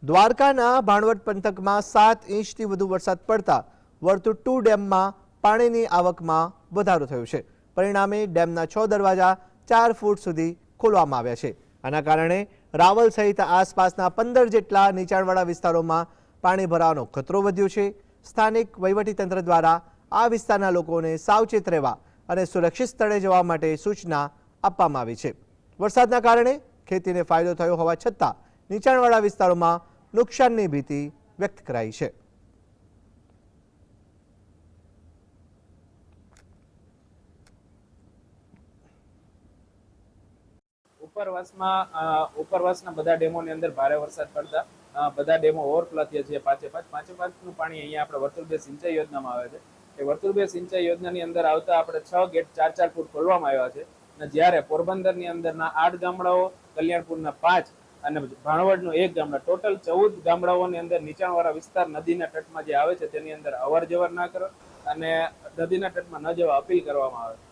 દ્વારકાના ભાણવડ પંથકમાં 7 ઇંચથી વધુ વરસાદ પડતા વર્તુળ 2 ડેમમાં પાણીની આવકમાં વધારો થયો છે। પરિણામે ડેમના 6 દરવાજા 4 ફૂટ સુધી ખોલવામાં આવ્યા છે। આના કારણે રાવલ સહિત આસપાસના 15 જેટલા નીચાણવાળા વિસ્તારોમાં પાણી ભરાવાનો ખતરો વધ્યો છે। સ્થાનિક વહીવટીતંત્ર દ્વારા આ વિસ્તારના લોકોને સાવચેત રહેવા અને સુરક્ષિત સ્થળે જવા માટે સૂચના આપવામાં આવી છે। વરસાદના કારણે ખેતીને ફાયદો થયો હોવા છતાં નીચાણવાળા વિસ્તારોમાં નુકસાનની ભીતિ વ્યક્ત કરાઈ છે। ઉપરવાસના બધા ડેમોની અંદર ભારે વરસાદ પડતા બધા ડેમો ઓવરફ્લો થયા છે। પાંચે પાંચનું પાણી અહીંયા આપણે વર્તુળ 2 સિંચાઈ યોજનામાં આવે છે। એ વર્તુળ 2 સિંચાઈ યોજનાની અંદર આવતા આપણે 6 ગેટ 4-4 ફૂટ ખોલવામાં આવ્યા છે। અને જ્યારે પોરબંદરની અંદરના 8 ગામડાઓ, કલ્યાણપુરના 5 અને ભાણવડનું 1 ગામડા, ટોટલ 14 ગામડાઓની અંદર નીચાણવાળા વિસ્તાર નદીના તટમાં જે આવે છે તેની અંદર અવર જવર ના કરો અને નદીના તટમાં ન જવા અપીલ કરવામાં આવે છે।